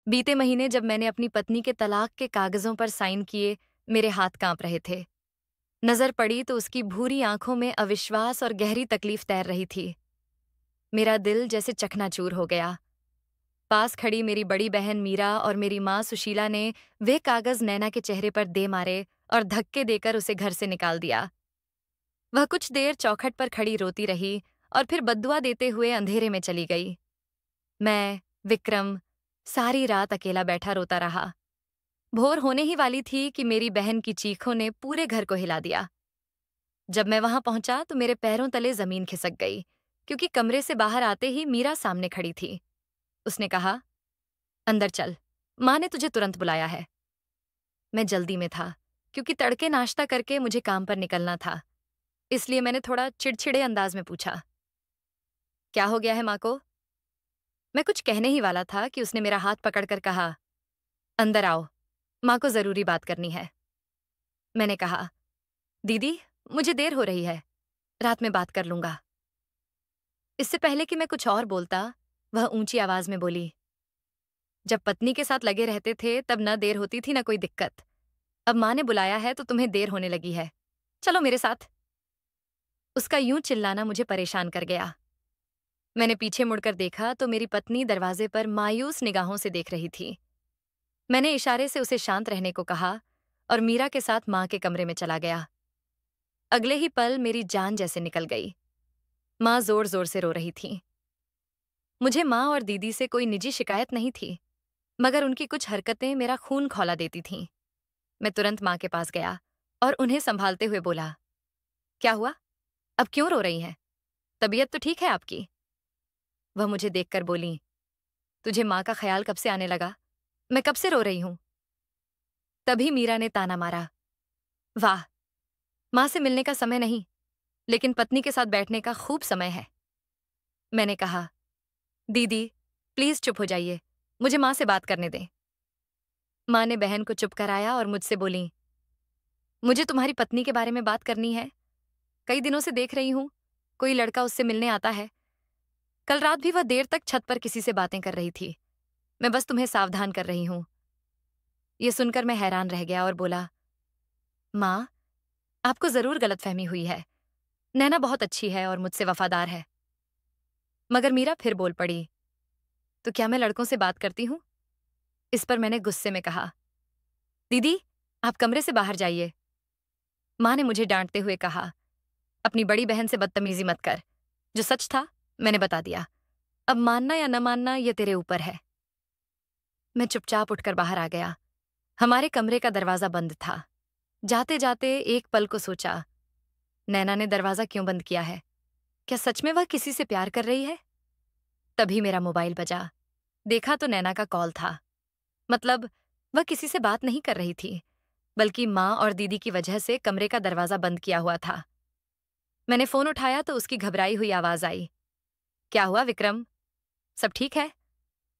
बीते महीने जब मैंने अपनी पत्नी के तलाक के कागजों पर साइन किए, मेरे हाथ कांप रहे थे। नजर पड़ी तो उसकी भूरी आंखों में अविश्वास और गहरी तकलीफ तैर रही थी। मेरा दिल जैसे चकनाचूर हो गया। पास खड़ी मेरी बड़ी बहन मीरा और मेरी माँ सुशीला ने वे कागज नैना के चेहरे पर दे मारे और धक्के देकर उसे घर से निकाल दिया। वह कुछ देर चौखट पर खड़ी रोती रही और फिर बद्दुआ देते हुए अंधेरे में चली गई। मैं, विक्रम, सारी रात अकेला बैठा रोता रहा। भोर होने ही वाली थी कि मेरी बहन की चीखों ने पूरे घर को हिला दिया। जब मैं वहां पहुंचा तो मेरे पैरों तले जमीन खिसक गई, क्योंकि कमरे से बाहर आते ही मीरा सामने खड़ी थी। उसने कहा, अंदर चल, माँ ने तुझे तुरंत बुलाया है। मैं जल्दी में था, क्योंकि तड़के नाश्ता करके मुझे काम पर निकलना था। इसलिए मैंने थोड़ा चिड़चिड़े अंदाज में पूछा, क्या हो गया है माँ को? मैं कुछ कहने ही वाला था कि उसने मेरा हाथ पकड़कर कहा, अंदर आओ, माँ को जरूरी बात करनी है। मैंने कहा, दीदी, मुझे देर हो रही है, रात में बात कर लूंगा। इससे पहले कि मैं कुछ और बोलता, वह ऊंची आवाज में बोली, जब पत्नी के साथ लगे रहते थे तब न देर होती थी न कोई दिक्कत। अब माँ ने बुलाया है तो तुम्हें देर होने लगी है, चलो मेरे साथ। उसका यूं चिल्लाना मुझे परेशान कर गया। मैंने पीछे मुड़कर देखा तो मेरी पत्नी दरवाजे पर मायूस निगाहों से देख रही थी। मैंने इशारे से उसे शांत रहने को कहा और मीरा के साथ माँ के कमरे में चला गया। अगले ही पल मेरी जान जैसे निकल गई। माँ जोर जोर से रो रही थी। मुझे माँ और दीदी से कोई निजी शिकायत नहीं थी, मगर उनकी कुछ हरकतें मेरा खून खौला देती थीं। मैं तुरंत माँ के पास गया और उन्हें संभालते हुए बोला, क्या हुआ? अब क्यों रो रही हैं? तबीयत तो ठीक है आपकी? वह मुझे देखकर बोली, तुझे माँ का ख्याल कब से आने लगा? मैं कब से रो रही हूं? तभी मीरा ने ताना मारा, वाह, माँ से मिलने का समय नहीं, लेकिन पत्नी के साथ बैठने का खूब समय है। मैंने कहा, दीदी, प्लीज चुप हो जाइए, मुझे माँ से बात करने दें। माँ ने बहन को चुप कराया और मुझसे बोली, मुझे तुम्हारी पत्नी के बारे में बात करनी है। कई दिनों से देख रही हूं, कोई लड़का उससे मिलने आता है। कल रात भी वह देर तक छत पर किसी से बातें कर रही थी। मैं बस तुम्हें सावधान कर रही हूं। ये सुनकर मैं हैरान रह गया और बोला, माँ, आपको जरूर गलतफहमी हुई है। नैना बहुत अच्छी है और मुझसे वफादार है। मगर मीरा फिर बोल पड़ी, तो क्या मैं लड़कों से बात करती हूँ? इस पर मैंने गुस्से में कहा, दीदी, आप कमरे से बाहर जाइए। माँ ने मुझे डांटते हुए कहा, अपनी बड़ी बहन से बदतमीजी मत कर। जो सच था मैंने बता दिया, अब मानना या न मानना ये तेरे ऊपर है। मैं चुपचाप उठकर बाहर आ गया। हमारे कमरे का दरवाजा बंद था। जाते जाते एक पल को सोचा, नैना ने दरवाजा क्यों बंद किया है? क्या सच में वह किसी से प्यार कर रही है? तभी मेरा मोबाइल बजा। देखा तो नैना का कॉल था। मतलब वह किसी से बात नहीं कर रही थी, बल्कि माँ और दीदी की वजह से कमरे का दरवाजा बंद किया हुआ था। मैंने फोन उठाया तो उसकी घबराई हुई आवाज आई, क्या हुआ विक्रम, सब ठीक है?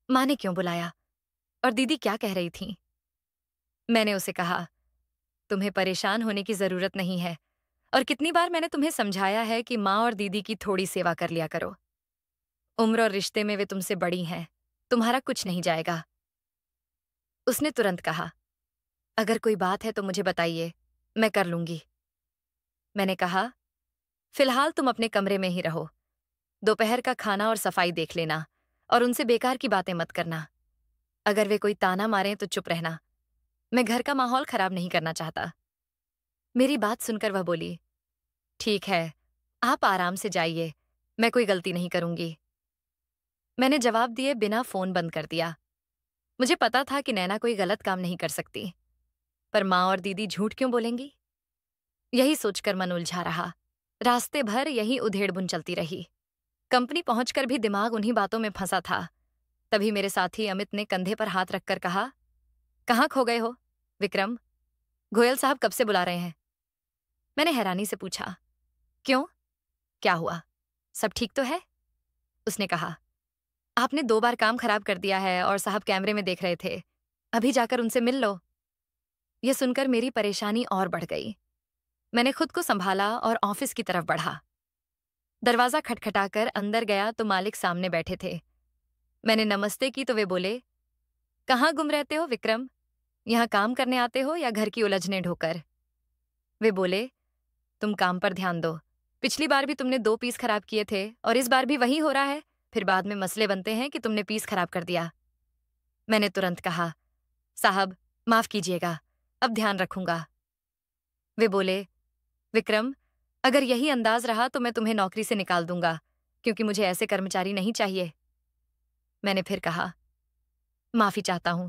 माँ ने क्यों बुलाया? और दीदी क्या कह रही थी? मैंने उसे कहा, तुम्हें परेशान होने की जरूरत नहीं है, और कितनी बार मैंने तुम्हें समझाया है कि माँ और दीदी की थोड़ी सेवा कर लिया करो। उम्र और रिश्ते में वे तुमसे बड़ी हैं, तुम्हारा कुछ नहीं जाएगा। उसने तुरंत कहा, अगर कोई बात है तो मुझे बताइए, मैं कर लूंगी। मैंने कहा, फिलहाल तुम अपने कमरे में ही रहो। दोपहर का खाना और सफाई देख लेना, और उनसे बेकार की बातें मत करना। अगर वे कोई ताना मारें तो चुप रहना। मैं घर का माहौल खराब नहीं करना चाहता। मेरी बात सुनकर वह बोली, ठीक है, आप आराम से जाइए, मैं कोई गलती नहीं करूंगी। मैंने जवाब दिए बिना फोन बंद कर दिया। मुझे पता था कि नैना कोई गलत काम नहीं कर सकती, पर माँ और दीदी झूठ क्यों बोलेंगी? यही सोचकर मन उलझा रहा। रास्ते भर यही उधेड़-बुन चलती रही। कंपनी पहुंचकर भी दिमाग उन्हीं बातों में फंसा था। तभी मेरे साथी अमित ने कंधे पर हाथ रखकर कहा, कहाँ खो गए हो विक्रम? गोयल साहब कब से बुला रहे हैं? मैंने हैरानी से पूछा, क्यों, क्या हुआ, सब ठीक तो है? उसने कहा, आपने 2 बार काम खराब कर दिया है और साहब कैमरे में देख रहे थे, अभी जाकर उनसे मिल लो। यह सुनकर मेरी परेशानी और बढ़ गई। मैंने खुद को संभाला और ऑफिस की तरफ बढ़ा। दरवाजा खटखटाकर अंदर गया तो मालिक सामने बैठे थे। मैंने नमस्ते की तो वे बोले, कहाँ गुम रहते हो विक्रम? यहाँ काम करने आते हो या घर की उलझने ढोकर? वे बोले, तुम काम पर ध्यान दो। पिछली बार भी तुमने 2 पीस खराब किए थे और इस बार भी वही हो रहा है। फिर बाद में मसले बनते हैं कि तुमने पीस खराब कर दिया। मैंने तुरंत कहा, साहब माफ कीजिएगा, अब ध्यान रखूंगा। वे बोले, विक्रम, अगर यही अंदाज रहा तो मैं तुम्हें नौकरी से निकाल दूंगा, क्योंकि मुझे ऐसे कर्मचारी नहीं चाहिए। मैंने फिर कहा, माफी चाहता हूं,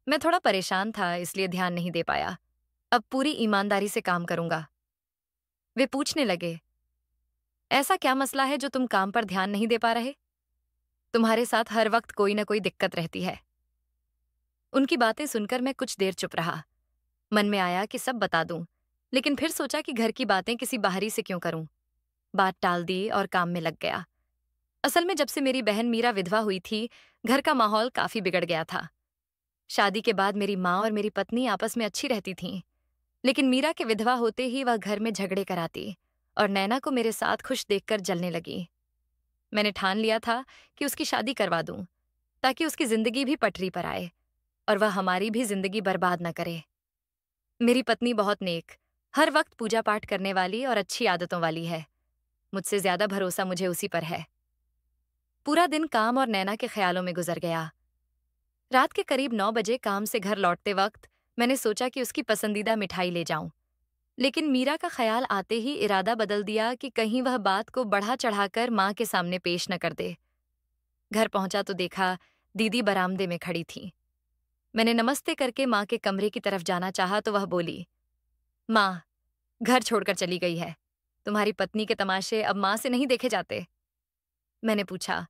मैं थोड़ा परेशान था इसलिए ध्यान नहीं दे पाया। अब पूरी ईमानदारी से काम करूंगा। वे पूछने लगे, ऐसा क्या मसला है जो तुम काम पर ध्यान नहीं दे पा रहे? तुम्हारे साथ हर वक्त कोई ना कोई दिक्कत रहती है। उनकी बातें सुनकर मैं कुछ देर चुप रहा। मन में आया कि सब बता दूं, लेकिन फिर सोचा कि घर की बातें किसी बाहरी से क्यों करूं। बात टाल दी और काम में लग गया। असल में जब से मेरी बहन मीरा विधवा हुई थी, घर का माहौल काफी बिगड़ गया था। शादी के बाद मेरी माँ और मेरी पत्नी आपस में अच्छी रहती थीं, लेकिन मीरा के विधवा होते ही वह घर में झगड़े कराती और नैना को मेरे साथ खुश देखकर जलने लगी। मैंने ठान लिया था कि उसकी शादी करवा दूं, ताकि उसकी जिंदगी भी पटरी पर आए और वह हमारी भी जिंदगी बर्बाद न करे। मेरी पत्नी बहुत नेक, हर वक्त पूजा पाठ करने वाली और अच्छी आदतों वाली है। मुझसे ज्यादा भरोसा मुझे उसी पर है। पूरा दिन काम और नैना के ख्यालों में गुजर गया। रात के करीब 9 बजे काम से घर लौटते वक्त मैंने सोचा कि उसकी पसंदीदा मिठाई ले जाऊं, लेकिन मीरा का ख्याल आते ही इरादा बदल दिया कि कहीं वह बात को बढ़ा चढ़ाकर माँ के सामने पेश न कर दे। घर पहुंचा तो देखा दीदी बरामदे में खड़ी थी। मैंने नमस्ते करके माँ के कमरे की तरफ जाना चाहा तो वह बोली, माँ, घर छोड़कर चली गई है। तुम्हारी पत्नी के तमाशे अब माँ से नहीं देखे जाते। मैंने पूछा,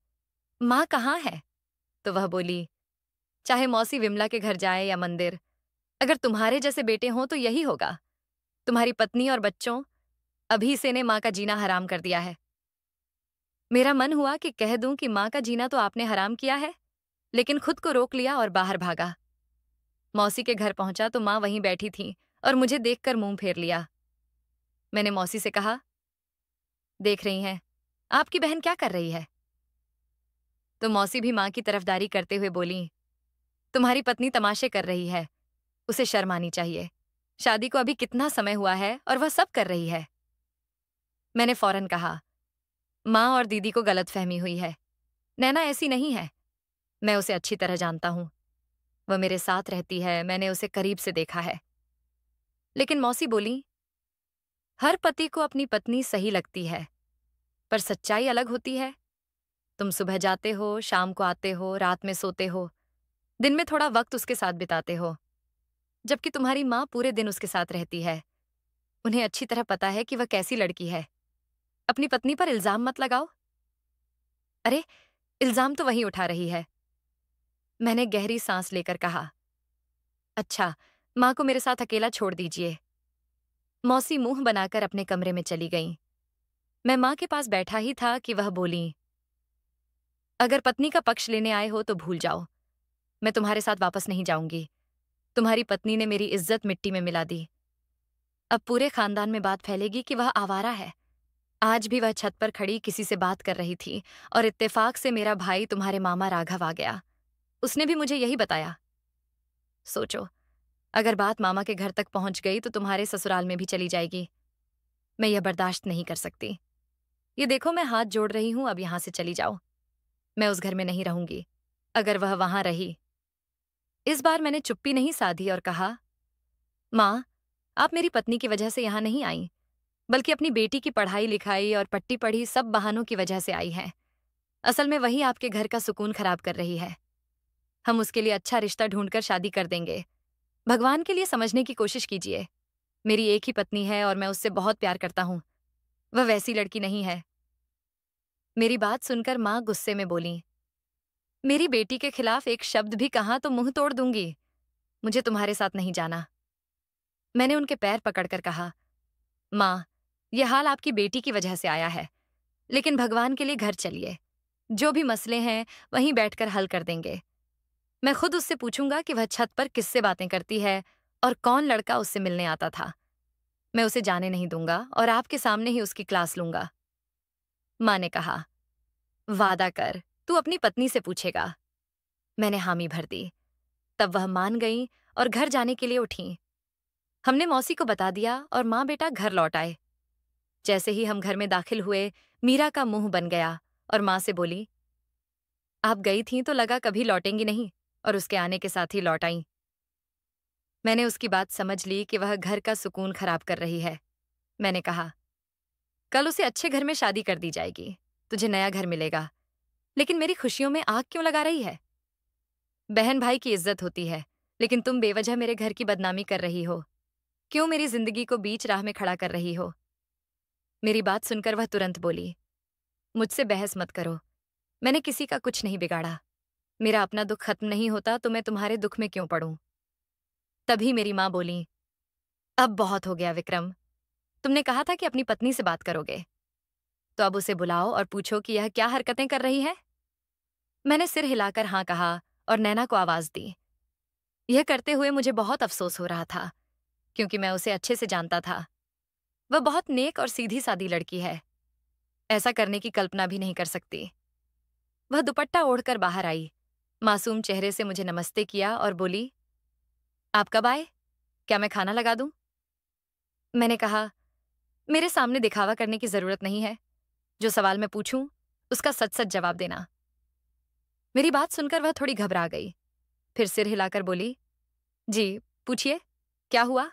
माँ कहाँ है? तो वह बोली, चाहे मौसी विमला के घर जाए या मंदिर, अगर तुम्हारे जैसे बेटे हों तो यही होगा। तुम्हारी पत्नी और बच्चों, अभी से ने माँ का जीना हराम कर दिया है। मेरा मन हुआ कि कह दूं कि माँ का जीना तो आपने हराम किया है, लेकिन खुद को रोक लिया और बाहर भागा। मौसी के घर पहुंचा तो माँ वहीं बैठी थी और मुझे देखकर मुंह फेर लिया। मैंने मौसी से कहा, देख रही हैं, आपकी बहन क्या कर रही है? तो मौसी भी माँ की तरफदारी करते हुए बोली, तुम्हारी पत्नी तमाशे कर रही है, उसे शर्म आनी चाहिए। शादी को अभी कितना समय हुआ है और वह सब कर रही है। मैंने फौरन कहा, माँ और दीदी को गलतफहमी हुई है। नैना ऐसी नहीं है। मैं उसे अच्छी तरह जानता हूं। वह मेरे साथ रहती है, मैंने उसे करीब से देखा है। लेकिन मौसी बोली, हर पति को अपनी पत्नी सही लगती है, पर सच्चाई अलग होती है। तुम सुबह जाते हो, शाम को आते हो, रात में सोते हो, दिन में थोड़ा वक्त उसके साथ बिताते हो, जबकि तुम्हारी माँ पूरे दिन उसके साथ रहती है। उन्हें अच्छी तरह पता है कि वह कैसी लड़की है। अपनी पत्नी पर इल्जाम मत लगाओ। अरे, इल्जाम तो वही उठा रही है। मैंने गहरी सांस लेकर कहा, अच्छा, माँ को मेरे साथ अकेला छोड़ दीजिए। मौसी मुंह बनाकर अपने कमरे में चली गईं। मैं माँ के पास बैठा ही था कि वह बोली, अगर पत्नी का पक्ष लेने आए हो तो भूल जाओ। मैं तुम्हारे साथ वापस नहीं जाऊंगी। तुम्हारी पत्नी ने मेरी इज्जत मिट्टी में मिला दी। अब पूरे खानदान में बात फैलेगी कि वह आवारा है। आज भी वह छत पर खड़ी किसी से बात कर रही थी और इत्तेफाक से मेरा भाई तुम्हारे मामा राघव आ गया। उसने भी मुझे यही बताया। सोचो, अगर बात मामा के घर तक पहुंच गई तो तुम्हारे ससुराल में भी चली जाएगी। मैं यह बर्दाश्त नहीं कर सकती। ये देखो, मैं हाथ जोड़ रही हूं, अब यहां से चली जाओ। मैं उस घर में नहीं रहूंगी अगर वह वहां रही। इस बार मैंने चुप्पी नहीं साधी और कहा, माँ, आप मेरी पत्नी की वजह से यहां नहीं आई, बल्कि अपनी बेटी की पढ़ाई लिखाई और पट्टी पढ़ी सब बहानों की वजह से आई हैं। असल में वही आपके घर का सुकून खराब कर रही है। हम उसके लिए अच्छा रिश्ता ढूंढकर शादी कर देंगे। भगवान के लिए समझने की कोशिश कीजिए। मेरी एक ही पत्नी है और मैं उससे बहुत प्यार करता हूं। वह वैसी लड़की नहीं है। मेरी बात सुनकर माँ गुस्से में बोली, मेरी बेटी के खिलाफ एक शब्द भी कहा तो मुंह तोड़ दूंगी। मुझे तुम्हारे साथ नहीं जाना। मैंने उनके पैर पकड़कर कहा, माँ, यह हाल आपकी बेटी की वजह से आया है, लेकिन भगवान के लिए घर चलिए। जो भी मसले हैं वहीं बैठकर हल कर देंगे। मैं खुद उससे पूछूंगा कि वह छत पर किससे बातें करती है और कौन लड़का उससे मिलने आता था। मैं उसे जाने नहीं दूंगा और आपके सामने ही उसकी क्लास लूंगा। माँ ने कहा, वादा कर, तू अपनी पत्नी से पूछेगा। मैंने हामी भर दी। तब वह मान गईं और घर जाने के लिए उठीं। हमने मौसी को बता दिया और माँ बेटा घर लौट आए। जैसे ही हम घर में दाखिल हुए, मीरा का मुंह बन गया और माँ से बोली, आप गई थीं तो लगा कभी लौटेंगी नहीं, और उसके आने के साथ ही लौट आईं। मैंने उसकी बात समझ ली कि वह घर का सुकून खराब कर रही है। मैंने कहा, कल उसे अच्छे घर में शादी कर दी जाएगी, तुझे नया घर मिलेगा, लेकिन मेरी खुशियों में आग क्यों लगा रही है? बहन भाई की इज्जत होती है, लेकिन तुम बेवजह मेरे घर की बदनामी कर रही हो। क्यों मेरी जिंदगी को बीच राह में खड़ा कर रही हो? मेरी बात सुनकर वह तुरंत बोली, मुझसे बहस मत करो, मैंने किसी का कुछ नहीं बिगाड़ा। मेरा अपना दुख खत्म नहीं होता तो मैं तुम्हारे दुख में क्यों पड़ूं? तभी मेरी माँ बोली, अब बहुत हो गया विक्रम, तुमने कहा था कि अपनी पत्नी से बात करोगे, तो अब उसे बुलाओ और पूछो कि यह क्या हरकतें कर रही है। मैंने सिर हिलाकर हाँ कहा और नैना को आवाज दी। यह करते हुए मुझे बहुत अफसोस हो रहा था, क्योंकि मैं उसे अच्छे से जानता था। वह बहुत नेक और सीधी सादी लड़की है, ऐसा करने की कल्पना भी नहीं कर सकती। वह दुपट्टा ओढ़कर बाहर आई, मासूम चेहरे से मुझे नमस्ते किया और बोली, आप कब आए? क्या मैं खाना लगा दूं? मैंने कहा, मेरे सामने दिखावा करने की जरूरत नहीं है। जो सवाल मैं पूछूं, उसका सच सच जवाब देना। मेरी बात सुनकर वह थोड़ी घबरा गई, फिर सिर हिलाकर बोली, जी, पूछिए, क्या हुआ?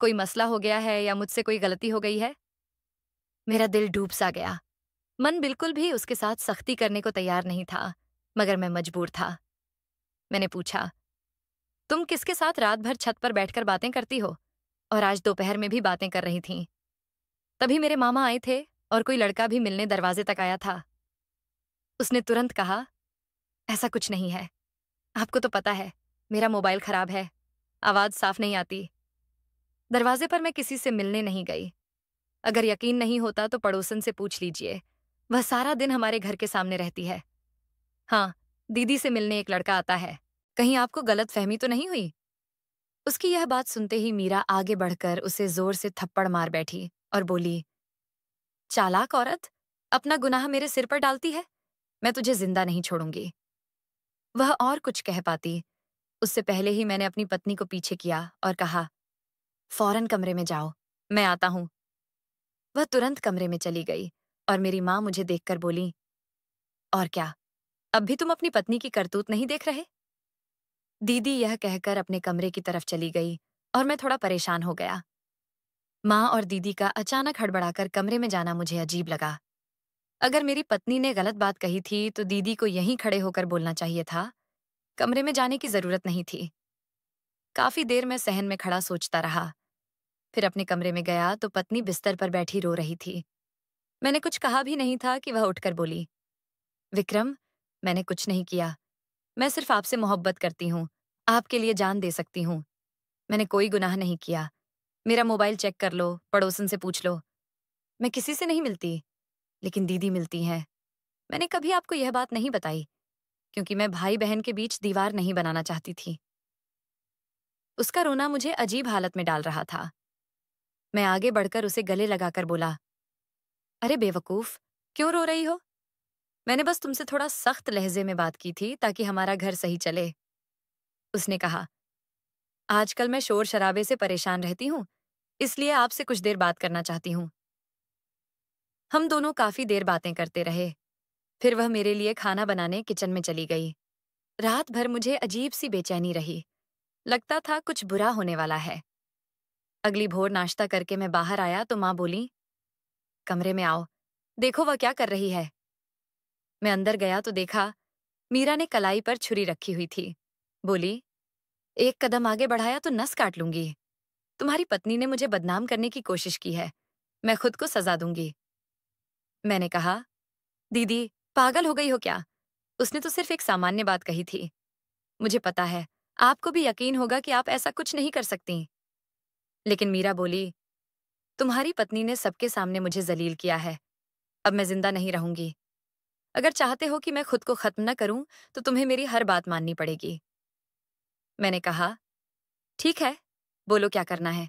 कोई मसला हो गया है या मुझसे कोई गलती हो गई है? मेरा दिल डूब सा गया। मन बिल्कुल भी उसके साथ सख्ती करने को तैयार नहीं था, मगर मैं मजबूर था। मैंने पूछा, तुम किसके साथ रात भर छत पर बैठकर बातें करती हो और आज दोपहर में भी बातें कर रही थीं? तभी मेरे मामा आए थे और कोई लड़का भी मिलने दरवाजे तक आया था। उसने तुरंत कहा, ऐसा कुछ नहीं है। आपको तो पता है, मेरा मोबाइल खराब है, आवाज साफ नहीं आती। दरवाजे पर मैं किसी से मिलने नहीं गई। अगर यकीन नहीं होता तो पड़ोसन से पूछ लीजिए, वह सारा दिन हमारे घर के सामने रहती है। हाँ, दीदी से मिलने एक लड़का आता है। कहीं आपको गलत फहमी तो नहीं हुई? उसकी यह बात सुनते ही मीरा आगे बढ़कर उसे जोर से थप्पड़ मार बैठी और बोली, चालाक औरत, अपना गुनाह मेरे सिर पर डालती है। मैं तुझे जिंदा नहीं छोड़ूंगी। वह और कुछ कह पाती, उससे पहले ही मैंने अपनी पत्नी को पीछे किया और कहा, फौरन कमरे में जाओ, मैं आता हूं। वह तुरंत कमरे में चली गई और मेरी माँ मुझे देखकर बोली, और क्या, अब भी तुम अपनी पत्नी की करतूत नहीं देख रहे? दीदी यह कहकर अपने कमरे की तरफ चली गई और मैं थोड़ा परेशान हो गया। माँ और दीदी का अचानक हड़बड़ाकर कमरे में जाना मुझे अजीब लगा। अगर मेरी पत्नी ने गलत बात कही थी तो दीदी को यहीं खड़े होकर बोलना चाहिए था, कमरे में जाने की जरूरत नहीं थी। काफी देर मैं सहन में खड़ा सोचता रहा, फिर अपने कमरे में गया तो पत्नी बिस्तर पर बैठी रो रही थी। मैंने कुछ कहा भी नहीं था कि वह उठकर बोली, विक्रम, मैंने कुछ नहीं किया, मैं सिर्फ आपसे मोहब्बत करती हूँ, आपके लिए जान दे सकती हूँ। मैंने कोई गुनाह नहीं किया। मेरा मोबाइल चेक कर लो, पड़ोसन से पूछ लो। मैं किसी से नहीं मिलती, लेकिन दीदी मिलती हैं। मैंने कभी आपको यह बात नहीं बताई, क्योंकि मैं भाई बहन के बीच दीवार नहीं बनाना चाहती थी। उसका रोना मुझे अजीब हालत में डाल रहा था। मैं आगे बढ़कर उसे गले लगाकर बोला, अरे बेवकूफ, क्यों रो रही हो? मैंने बस तुमसे थोड़ा सख्त लहजे में बात की थी ताकि हमारा घर सही चले। उसने कहा, आजकल मैं शोर शराबे से परेशान रहती हूँ, इसलिए आपसे कुछ देर बात करना चाहती हूँ। हम दोनों काफी देर बातें करते रहे। फिर वह मेरे लिए खाना बनाने किचन में चली गई। रात भर मुझे अजीब सी बेचैनी रही, लगता था कुछ बुरा होने वाला है। अगली भोर नाश्ता करके मैं बाहर आया तो माँ बोली, कमरे में आओ, देखो वह क्या कर रही है। मैं अंदर गया तो देखा, मीरा ने कलाई पर छुरी रखी हुई थी। बोली, एक कदम आगे बढ़ाया तो नस काट लूंगी। तुम्हारी पत्नी ने मुझे बदनाम करने की कोशिश की है, मैं खुद को सजा दूंगी। मैंने कहा, दीदी, पागल हो गई हो क्या? उसने तो सिर्फ एक सामान्य बात कही थी। मुझे पता है, आपको भी यकीन होगा कि आप ऐसा कुछ नहीं कर सकती। लेकिन मीरा बोली, तुम्हारी पत्नी ने सबके सामने मुझे जलील किया है। अब मैं जिंदा नहीं रहूंगी। अगर चाहते हो कि मैं खुद को खत्म न करूं, तो तुम्हें मेरी हर बात माननी पड़ेगी। मैंने कहा, ठीक है, बोलो क्या करना है।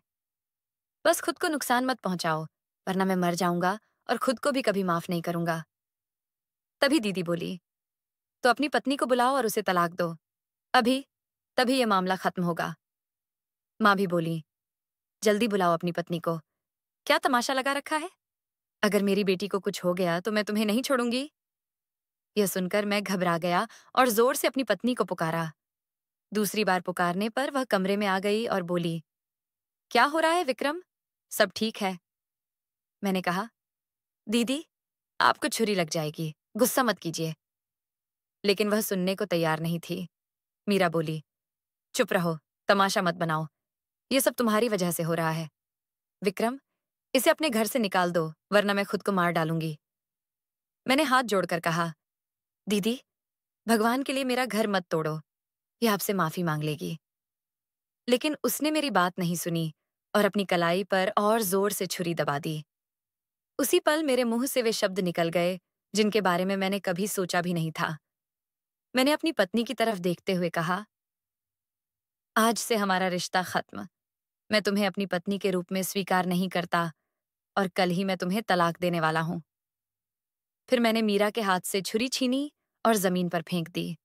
बस खुद को नुकसान मत पहुंचाओ, वरना मैं मर जाऊंगा और खुद को भी कभी माफ नहीं करूंगा। तभी दीदी बोली, तो अपनी पत्नी को बुलाओ और उसे तलाक दो। अभी। तभी ये मामला खत्म होगा। माँ भी बोली, जल्दी बुलाओ अपनी पत्नी को। क्या तमाशा लगा रखा है? अगर मेरी बेटी को कुछ हो गया तो मैं तुम्हें नहीं छोड़ूंगी। यह सुनकर मैं घबरा गया और जोर से अपनी पत्नी को पुकारा। दूसरी बार पुकारने पर वह कमरे में आ गई और बोली, क्या हो रहा है विक्रम? सब ठीक है? मैंने कहा, दीदी, आपको छुरी लग जाएगी, गुस्सा मत कीजिए। लेकिन वह सुनने को तैयार नहीं थी। मीरा बोली, चुप रहो, तमाशा मत बनाओ। ये सब तुम्हारी वजह से हो रहा है। विक्रम, इसे अपने घर से निकाल दो, वरना मैं खुद को मार डालूंगी। मैंने हाथ जोड़कर कहा, दीदी, भगवान के लिए मेरा घर मत तोड़ो, ये आपसे माफी मांग लेगी। लेकिन उसने मेरी बात नहीं सुनी और अपनी कलाई पर और जोर से छुरी दबा दी। उसी पल मेरे मुंह से वे शब्द निकल गए जिनके बारे में मैंने कभी सोचा भी नहीं था। मैंने अपनी पत्नी की तरफ देखते हुए कहा, आज से हमारा रिश्ता खत्म। मैं तुम्हें अपनी पत्नी के रूप में स्वीकार नहीं करता और कल ही मैं तुम्हें तलाक देने वाला हूं। फिर मैंने मीरा के हाथ से छुरी छीनी और जमीन पर फेंक दी।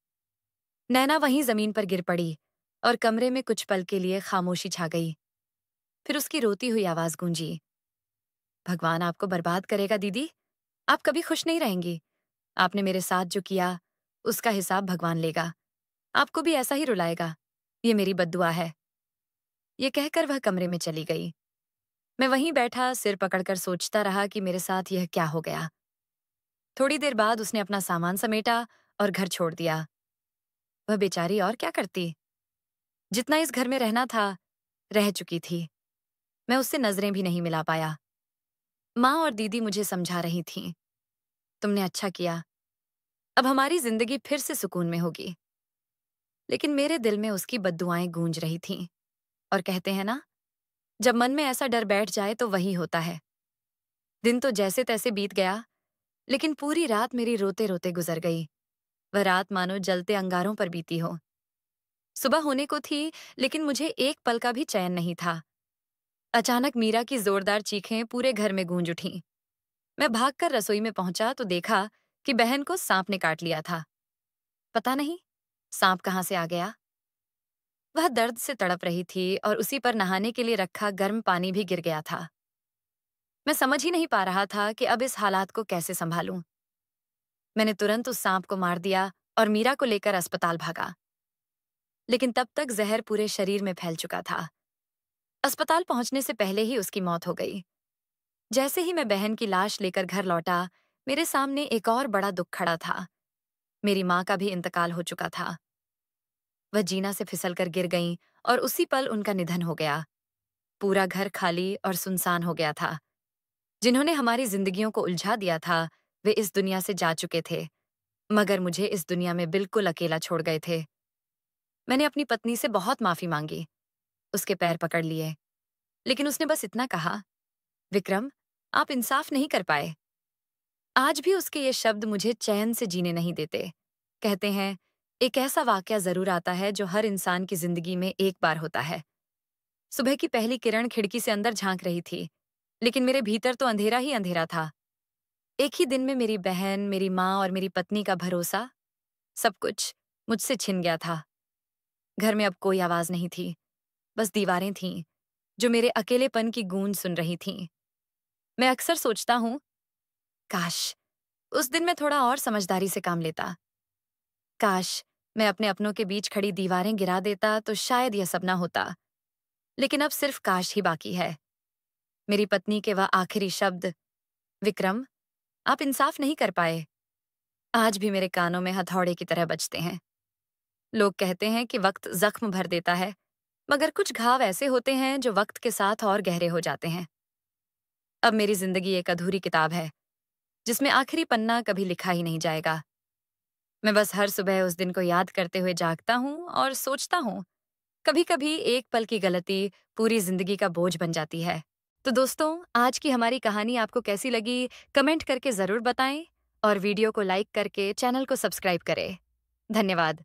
नैना वहीं जमीन पर गिर पड़ी और कमरे में कुछ पल के लिए खामोशी छा गई। फिर उसकी रोती हुई आवाज गूंजी, भगवान आपको बर्बाद करेगा दीदी, आप कभी खुश नहीं रहेंगी। आपने मेरे साथ जो किया उसका हिसाब भगवान लेगा, आपको भी ऐसा ही रुलाएगा। ये मेरी बद्दुआ है। ये कहकर वह कमरे में चली गई। मैं वहीं बैठा सिर पकड़कर सोचता रहा कि मेरे साथ यह क्या हो गया। थोड़ी देर बाद उसने अपना सामान समेटा और घर छोड़ दिया। वह बेचारी और क्या करती? जितना इस घर में रहना था, रह चुकी थी। मैं उससे नजरें भी नहीं मिला पाया। माँ और दीदी मुझे समझा रही थीं, तुमने अच्छा किया, अब हमारी जिंदगी फिर से सुकून में होगी। लेकिन मेरे दिल में उसकी बद्दुआएं गूंज रही थीं। और कहते हैं ना, जब मन में ऐसा डर बैठ जाए तो वही होता है। दिन तो जैसे तैसे बीत गया, लेकिन पूरी रात मेरी रोते रोते गुजर गई। वह रात मानो जलते अंगारों पर बीती हो। सुबह होने को थी, लेकिन मुझे एक पल का भी चैन नहीं था। अचानक मीरा की जोरदार चीखें पूरे घर में गूंज उठीं। मैं भागकर रसोई में पहुंचा तो देखा कि बहन को सांप ने काट लिया था। पता नहीं सांप कहां से आ गया। वह दर्द से तड़प रही थी और उसी पर नहाने के लिए रखा गर्म पानी भी गिर गया था। मैं समझ ही नहीं पा रहा था कि अब इस हालात को कैसे संभालूं। मैंने तुरंत उस सांप को मार दिया और मीरा को लेकर अस्पताल भागा। लेकिन तब तक जहर पूरे शरीर में फैल चुका था। अस्पताल पहुंचने से पहले ही उसकी मौत हो गई। जैसे ही मैं बहन की लाश लेकर घर लौटा, मेरे सामने एक और बड़ा दुख खड़ा था। मेरी माँ का भी इंतकाल हो चुका था। वह जीना से फिसलकर गिर गईं और उसी पल उनका निधन हो गया। पूरा घर खाली और सुनसान हो गया था। जिन्होंने हमारी जिंदगियों को उलझा दिया था, वे इस दुनिया से जा चुके थे, मगर मुझे इस दुनिया में बिल्कुल अकेला छोड़ गए थे। मैंने अपनी पत्नी से बहुत माफी मांगी, उसके पैर पकड़ लिए, लेकिन उसने बस इतना कहा, विक्रम, आप इंसाफ नहीं कर पाए। आज भी उसके ये शब्द मुझे चैन से जीने नहीं देते। कहते हैं, एक ऐसा वाकया जरूर आता है जो हर इंसान की जिंदगी में एक बार होता है। सुबह की पहली किरण खिड़की से अंदर झांक रही थी, लेकिन मेरे भीतर तो अंधेरा ही अंधेरा था। एक ही दिन में मेरी बहन, मेरी माँ और मेरी पत्नी का भरोसा, सब कुछ मुझसे छिन गया था। घर में अब कोई आवाज नहीं थी, बस दीवारें थीं, जो मेरे अकेलेपन की गूंज सुन रही थीं। मैं अक्सर सोचता हूँ, काश उस दिन मैं थोड़ा और समझदारी से काम लेता। काश मैं अपने अपनों के बीच खड़ी दीवारें गिरा देता तो शायद यह सब ना होता। लेकिन अब सिर्फ काश ही बाकी है। मेरी पत्नी के वह आखिरी शब्द, विक्रम, आप इंसाफ नहीं कर पाए, आज भी मेरे कानों में हथौड़े की तरह बजते हैं। लोग कहते हैं कि वक्त जख्म भर देता है, मगर कुछ घाव ऐसे होते हैं जो वक्त के साथ और गहरे हो जाते हैं। अब मेरी जिंदगी एक अधूरी किताब है, जिसमें आखिरी पन्ना कभी लिखा ही नहीं जाएगा। मैं बस हर सुबह उस दिन को याद करते हुए जागता हूँ और सोचता हूँ, कभी कभी एक पल की गलती पूरी जिंदगी का बोझ बन जाती है। तो दोस्तों, आज की हमारी कहानी आपको कैसी लगी, कमेंट करके जरूर बताएं और वीडियो को लाइक करके चैनल को सब्सक्राइब करें। धन्यवाद।